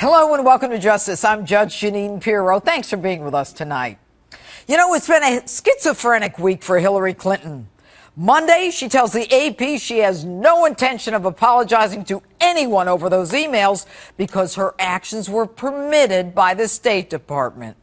Hello and welcome to Justice. I'm Judge Jeanine Pirro. Thanks for being with us tonight. You know, it's been a schizophrenic week for Hillary Clinton. Monday, she tells the AP she has no intention of apologizing to anyone over those emails because her actions were permitted by the State Department.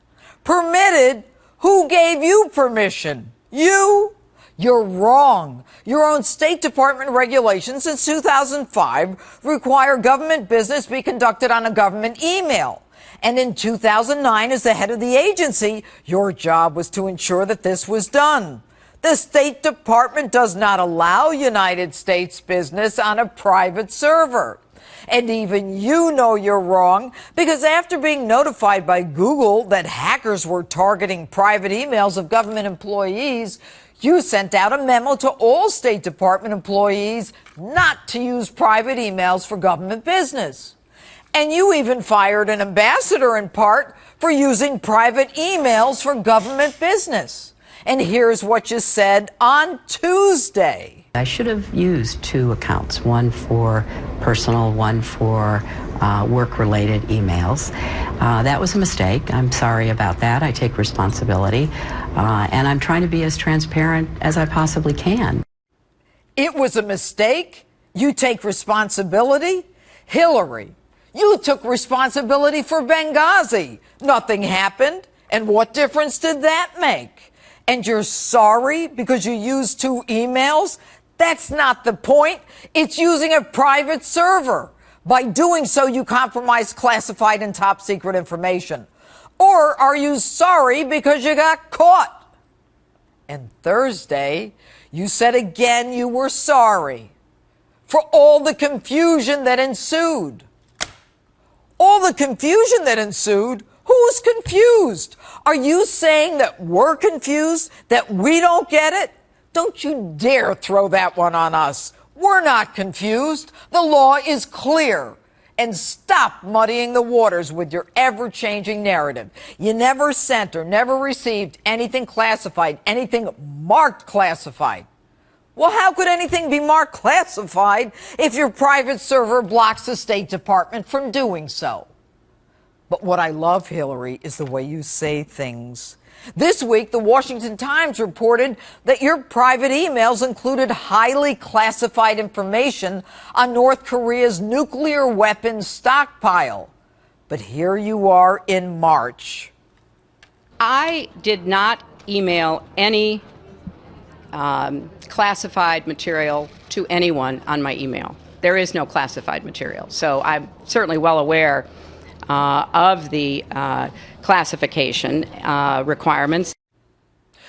Permitted? Who gave you permission? You? You're wrong. Your own State Department regulations since 2005 require government business be conducted on a government email. And in 2009, as the head of the agency, your job was to ensure that this was done. The State Department does not allow United States business on a private server. And even you know you're wrong, because after being notified by Google that hackers were targeting private emails of government employees, you sent out a memo to all State Department employees not to use private emails for government business. And you even fired an ambassador in part for using private emails for government business. And here's what you said on Tuesday. I should have used two accounts, one for personal, one for work-related emails. That was a mistake. I'm sorry about that. I take responsibility. And I'm trying to be as transparent as I possibly can. It was a mistake? You take responsibility? Hillary, you took responsibility for Benghazi. Nothing happened. And what difference did that make? And you're sorry because you used two emails? That's not the point. It's using a private server. By doing so, you compromise classified and top secret information. Or are you sorry because you got caught? And Thursday, you said again you were sorry for all the confusion that ensued. All the confusion that ensued? Who's confused? Are you saying that we're confused, that we don't get it? Don't you dare throw that one on us. We're not confused. The law is clear. And stop muddying the waters with your ever-changing narrative. You never sent or never received anything classified, anything marked classified. Well, how could anything be marked classified if your private server blocks the State Department from doing so? But what I love, Hillary, is the way you say things. This week, the Washington Times reported that your private emails included highly classified information on North Korea's nuclear weapons stockpile. But here you are in March. I did not email any classified material to anyone on my email. There is no classified material. So I'm certainly well aware of the classification requirements.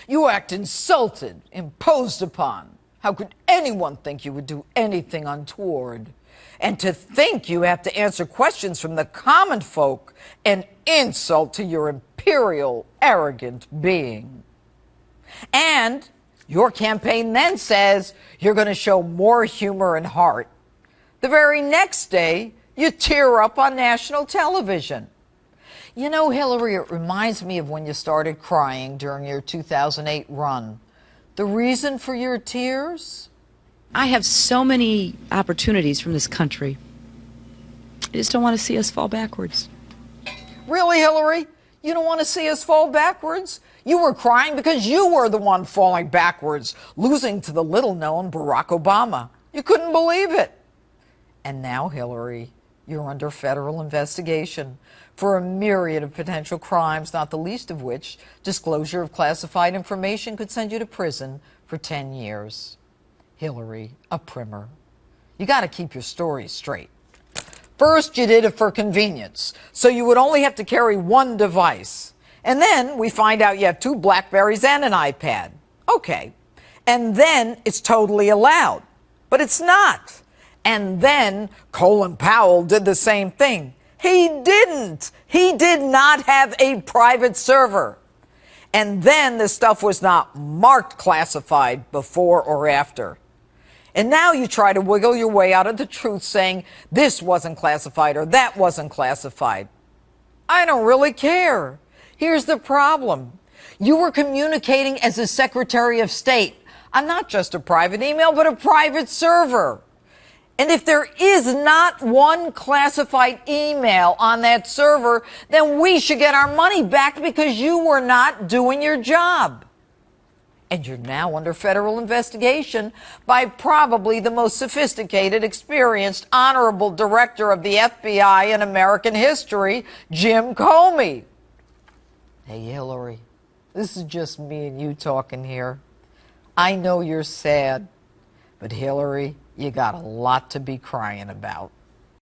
You act insulted, imposed upon. How could anyone think you would do anything untoward? And to think you have to answer questions from the common folk, an insult to your imperial, arrogant being. And your campaign then says you're going to show more humor and heart. The very next day, you tear up on national television. You know, Hillary, it reminds me of when you started crying during your 2008 run. The reason for your tears? I have so many opportunities from this country. I just don't want to see us fall backwards. Really, Hillary? You don't want to see us fall backwards? You were crying because you were the one falling backwards, losing to the little-known Barack Obama. You couldn't believe it. And now, Hillary, you're under federal investigation for a myriad of potential crimes, not the least of which disclosure of classified information could send you to prison for 10 years. Hillary, a primer. You got to keep your story straight. First, you did it for convenience, so you would only have to carry one device. And then we find out you have two BlackBerries and an iPad. Okay. And then it's totally allowed. But it's not. And then Colin Powell did the same thing. He didn't. He did not have a private server. And then the stuff was not marked classified before or after. And now you try to wiggle your way out of the truth saying this wasn't classified or that wasn't classified. I don't really care. Here's the problem. You were communicating as a Secretary of State on not just a private email, but a private server. And if there is not one classified email on that server, then we should get our money back because you were not doing your job. And you're now under federal investigation by probably the most sophisticated, experienced, honorable director of the FBI in American history, Jim Comey. Hey, Hillary, this is just me and you talking here. I know you're sad, but Hillary, you got a lot to be crying about.